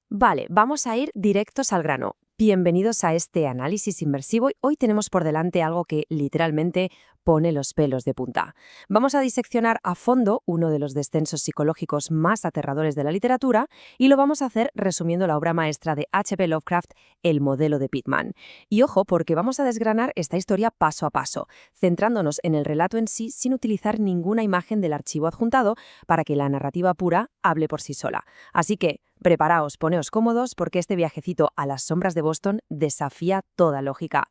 Vale, vamos a ir directos al grano. Bienvenidos a este análisis inmersivo. Hoy tenemos por delante algo que literalmente pone los pelos de punta. Vamos a diseccionar a fondo uno de los descensos psicológicos más aterradores de la literatura y lo vamos a hacer resumiendo la obra maestra de H.P. Lovecraft, El modelo de Pitman. Y ojo, porque vamos a desgranar esta historia paso a paso, centrándonos en el relato en sí sin utilizar ninguna imagen del archivo adjuntado para que la narrativa pura hable por sí sola. Así que preparaos, poneos cómodos porque este viajecito a las sombras de Boston desafía toda lógica.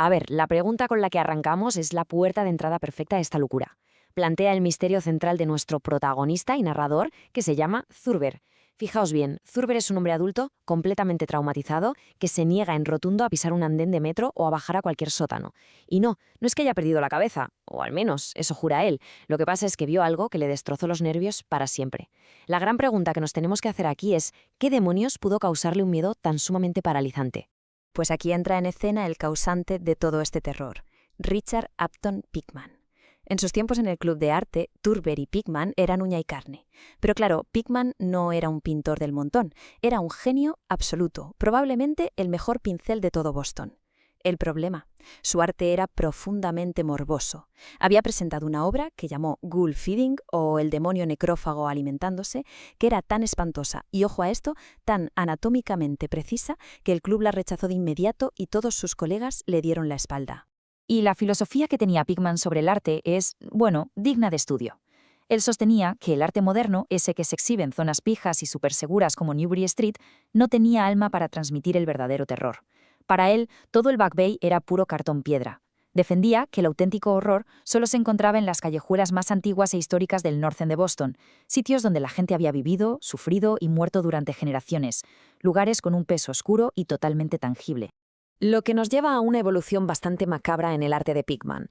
A ver, la pregunta con la que arrancamos es la puerta de entrada perfecta a esta locura. Plantea el misterio central de nuestro protagonista y narrador, que se llama Thurber. Fijaos bien, Thurber es un hombre adulto completamente traumatizado que se niega en rotundo a pisar un andén de metro o a bajar a cualquier sótano. Y no es que haya perdido la cabeza, o al menos eso jura él. Lo que pasa es que vio algo que le destrozó los nervios para siempre. La gran pregunta que nos tenemos que hacer aquí es, ¿qué demonios pudo causarle un miedo tan sumamente paralizante? Pues aquí entra en escena el causante de todo este terror, Richard Upton Pickman. En sus tiempos en el club de arte, Thurber y Pickman eran uña y carne. Pero claro, Pickman no era un pintor del montón, era un genio absoluto, probablemente el mejor pincel de todo Boston. El problema, su arte era profundamente morboso. Había presentado una obra que llamó Ghoul Feeding o El demonio necrófago alimentándose, que era tan espantosa y, ojo a esto, tan anatómicamente precisa que el club la rechazó de inmediato y todos sus colegas le dieron la espalda. Y la filosofía que tenía Pickman sobre el arte es, bueno, digna de estudio. Él sostenía que el arte moderno, ese que se exhibe en zonas pijas y superseguras como Newbury Street, no tenía alma para transmitir el verdadero terror. Para él, todo el Back Bay era puro cartón piedra. Defendía que el auténtico horror solo se encontraba en las callejuelas más antiguas e históricas del North End de Boston, sitios donde la gente había vivido, sufrido y muerto durante generaciones, lugares con un peso oscuro y totalmente tangible. Lo que nos lleva a una evolución bastante macabra en el arte de Pickman.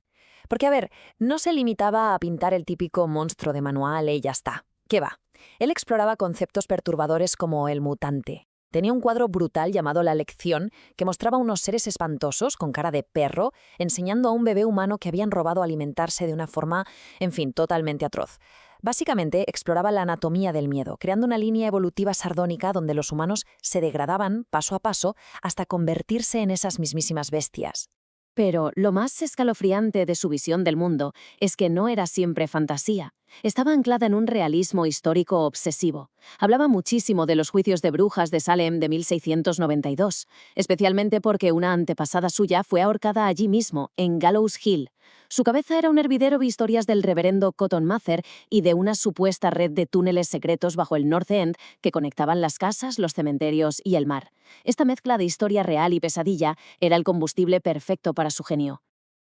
Porque, a ver, no se limitaba a pintar el típico monstruo de manual y ya está. ¿Qué va? Él exploraba conceptos perturbadores como el mutante. Tenía un cuadro brutal llamado La Lección que mostraba unos seres espantosos con cara de perro enseñando a un bebé humano que habían robado alimentarse de una forma, en fin, totalmente atroz. Básicamente exploraba la anatomía del miedo, creando una línea evolutiva sardónica donde los humanos se degradaban paso a paso hasta convertirse en esas mismísimas bestias. Pero lo más escalofriante de su visión del mundo es que no era siempre fantasía. Estaba anclada en un realismo histórico obsesivo. Hablaba muchísimo de los juicios de brujas de Salem de 1692, especialmente porque una antepasada suya fue ahorcada allí mismo, en Gallows Hill. Su cabeza era un hervidero de historias del reverendo Cotton Mather y de una supuesta red de túneles secretos bajo el North End que conectaban las casas, los cementerios y el mar. Esta mezcla de historia real y pesadilla era el combustible perfecto para su genio.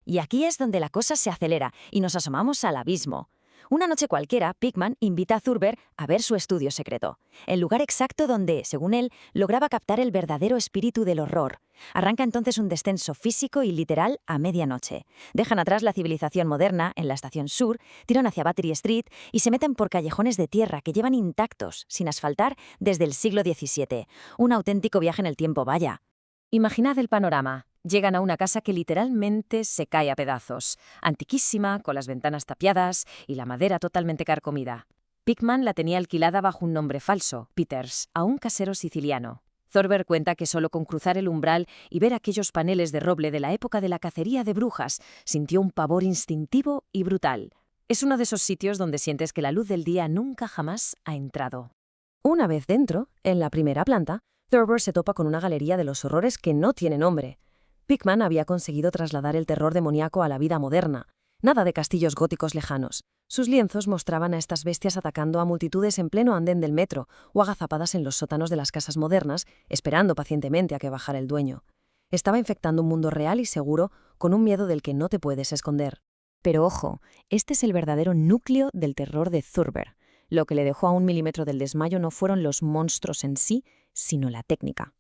Y aquí es donde la cosa se acelera y nos asomamos al abismo. Una noche cualquiera, Pickman invita a Thurber a ver su estudio secreto, el lugar exacto donde, según él, lograba captar el verdadero espíritu del horror. Arranca entonces un descenso físico y literal a medianoche. Dejan atrás la civilización moderna en la estación sur, tiran hacia Battery Street y se meten por callejones de tierra que llevan intactos, sin asfaltar, desde el siglo XVII. Un auténtico viaje en el tiempo, vaya. Imaginad el panorama. Llegan a una casa que literalmente se cae a pedazos, antiquísima, con las ventanas tapiadas y la madera totalmente carcomida. Pickman la tenía alquilada bajo un nombre falso, Peters, a un casero siciliano. Thurber cuenta que solo con cruzar el umbral y ver aquellos paneles de roble de la época de la cacería de brujas, sintió un pavor instintivo y brutal. Es uno de esos sitios donde sientes que la luz del día nunca jamás ha entrado. Una vez dentro, en la primera planta, Thurber se topa con una galería de los horrores que no tiene nombre. Pickman había conseguido trasladar el terror demoníaco a la vida moderna. Nada de castillos góticos lejanos. Sus lienzos mostraban a estas bestias atacando a multitudes en pleno andén del metro o agazapadas en los sótanos de las casas modernas, esperando pacientemente a que bajara el dueño. Estaba infectando un mundo real y seguro, con un miedo del que no te puedes esconder. Pero ojo, este es el verdadero núcleo del terror de Thurber. Lo que le dejó a 1 milímetro del desmayo no fueron los monstruos en sí, sino la técnica.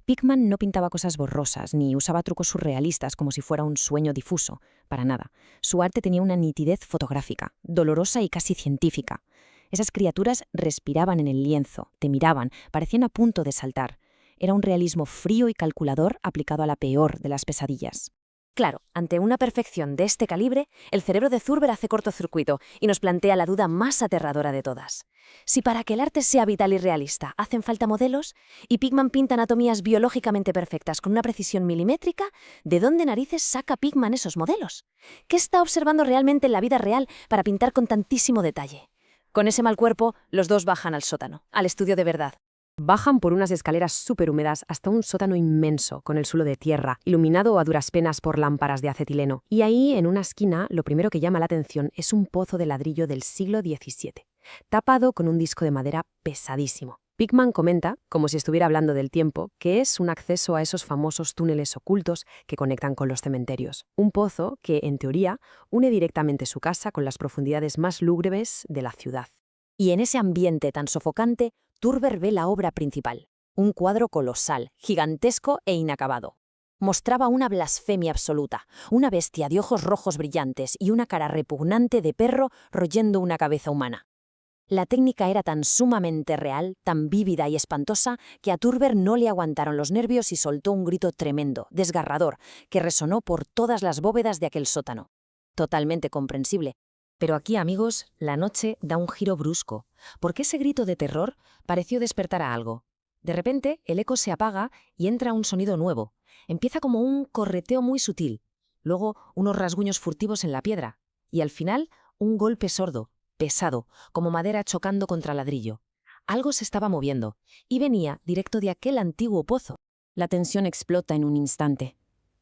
Pickman no pintaba cosas borrosas, ni usaba trucos surrealistas como si fuera un sueño difuso, para nada. Su arte tenía una nitidez fotográfica, dolorosa y casi científica. Esas criaturas respiraban en el lienzo, te miraban, parecían a punto de saltar. Era un realismo frío y calculador aplicado a la peor de las pesadillas. Claro, ante una perfección de este calibre, el cerebro de Thurber hace cortocircuito y nos plantea la duda más aterradora de todas. Si para que el arte sea vital y realista hacen falta modelos, y Pigman pinta anatomías biológicamente perfectas con una precisión milimétrica, ¿de dónde narices saca Pigman esos modelos? ¿Qué está observando realmente en la vida real para pintar con tantísimo detalle? Con ese mal cuerpo, los dos bajan al sótano, al estudio de verdad. Bajan por unas escaleras superhúmedas hasta un sótano inmenso, con el suelo de tierra, iluminado a duras penas por lámparas de acetileno. Y ahí, en una esquina, lo primero que llama la atención es un pozo de ladrillo del siglo XVII, tapado con un disco de madera pesadísimo. Pigman comenta, como si estuviera hablando del tiempo, que es un acceso a esos famosos túneles ocultos que conectan con los cementerios. Un pozo que, en teoría, une directamente su casa con las profundidades más lúgubres de la ciudad. Y en ese ambiente tan sofocante, Thurber ve la obra principal, un cuadro colosal, gigantesco e inacabado. Mostraba una blasfemia absoluta, una bestia de ojos rojos brillantes y una cara repugnante de perro royendo una cabeza humana. La técnica era tan sumamente real, tan vívida y espantosa, que a Thurber no le aguantaron los nervios y soltó un grito tremendo, desgarrador, que resonó por todas las bóvedas de aquel sótano. Totalmente comprensible. Pero aquí, amigos, la noche da un giro brusco, porque ese grito de terror pareció despertar a algo. De repente, el eco se apaga y entra un sonido nuevo. Empieza como un correteo muy sutil, luego unos rasguños furtivos en la piedra, y al final un golpe sordo, pesado, como madera chocando contra ladrillo. Algo se estaba moviendo, y venía directo de aquel antiguo pozo. La tensión explota en un instante.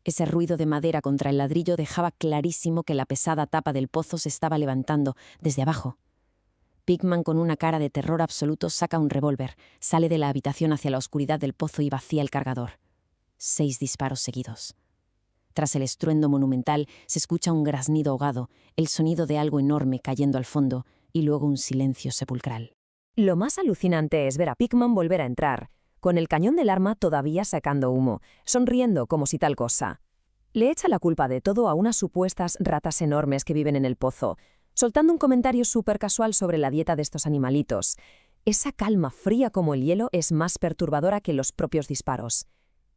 Ese ruido de madera contra el ladrillo dejaba clarísimo que la pesada tapa del pozo se estaba levantando desde abajo. Pigman, con una cara de terror absoluto, saca un revólver, sale de la habitación hacia la oscuridad del pozo y vacía el cargador. 6 disparos seguidos. Tras el estruendo monumental se escucha un graznido ahogado, el sonido de algo enorme cayendo al fondo y luego un silencio sepulcral. Lo más alucinante es ver a Pigman volver a entrar, con el cañón del arma todavía sacando humo, sonriendo como si tal cosa. Le echa la culpa de todo a unas supuestas ratas enormes que viven en el pozo, soltando un comentario súper casual sobre la dieta de estos animalitos. Esa calma fría como el hielo es más perturbadora que los propios disparos.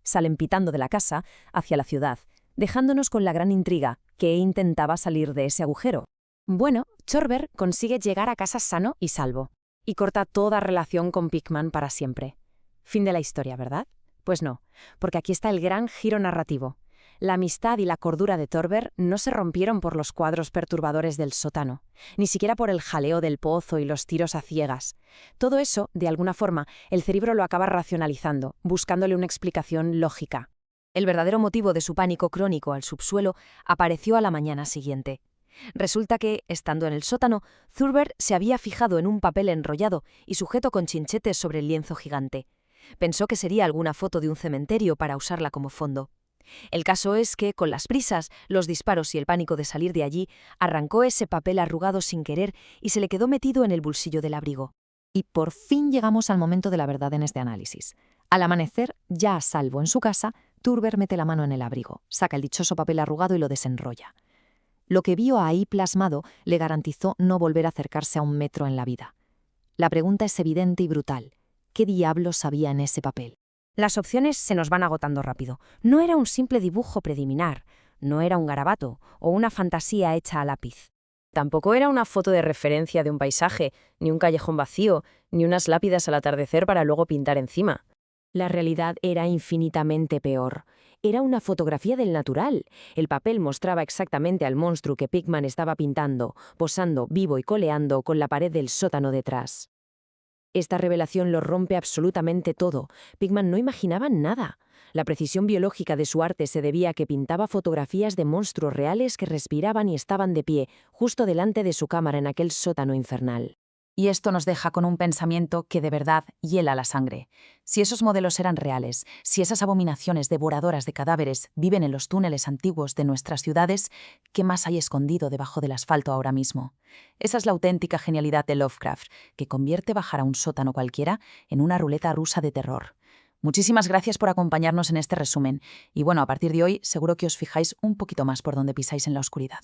Salen pitando de la casa hacia la ciudad, dejándonos con la gran intriga que intentaba salir de ese agujero. Bueno, Thurber consigue llegar a casa sano y salvo, y corta toda relación con Pigman para siempre. Fin de la historia, ¿verdad? Pues no, porque aquí está el gran giro narrativo. La amistad y la cordura de Thurber no se rompieron por los cuadros perturbadores del sótano, ni siquiera por el jaleo del pozo y los tiros a ciegas. Todo eso, de alguna forma, el cerebro lo acaba racionalizando, buscándole una explicación lógica. El verdadero motivo de su pánico crónico al subsuelo apareció a la mañana siguiente. Resulta que, estando en el sótano, Thurber se había fijado en un papel enrollado y sujeto con chinchetes sobre el lienzo gigante. Pensó que sería alguna foto de un cementerio para usarla como fondo. El caso es que, con las prisas, los disparos y el pánico de salir de allí, arrancó ese papel arrugado sin querer y se le quedó metido en el bolsillo del abrigo. Y por fin llegamos al momento de la verdad en este análisis. Al amanecer, ya a salvo en su casa, Thurber mete la mano en el abrigo, saca el dichoso papel arrugado y lo desenrolla. Lo que vio ahí plasmado le garantizó no volver a acercarse a 1 metro en la vida. La pregunta es evidente y brutal. ¿Qué diablos había en ese papel? Las opciones se nos van agotando rápido. No era un simple dibujo preliminar, no era un garabato o una fantasía hecha a lápiz. Tampoco era una foto de referencia de un paisaje, ni un callejón vacío, ni unas lápidas al atardecer para luego pintar encima. La realidad era infinitamente peor. Era una fotografía del natural. El papel mostraba exactamente al monstruo que Pigman estaba pintando, posando vivo y coleando con la pared del sótano detrás. Esta revelación lo rompe absolutamente todo. Pigman no imaginaba nada. La precisión biológica de su arte se debía a que pintaba fotografías de monstruos reales que respiraban y estaban de pie, justo delante de su cámara en aquel sótano infernal. Y esto nos deja con un pensamiento que de verdad hiela la sangre. Si esos modelos eran reales, si esas abominaciones devoradoras de cadáveres viven en los túneles antiguos de nuestras ciudades, ¿qué más hay escondido debajo del asfalto ahora mismo? Esa es la auténtica genialidad de Lovecraft, que convierte bajar a un sótano cualquiera en una ruleta rusa de terror. Muchísimas gracias por acompañarnos en este resumen. Y bueno, a partir de hoy seguro que os fijáis un poquito más por donde pisáis en la oscuridad.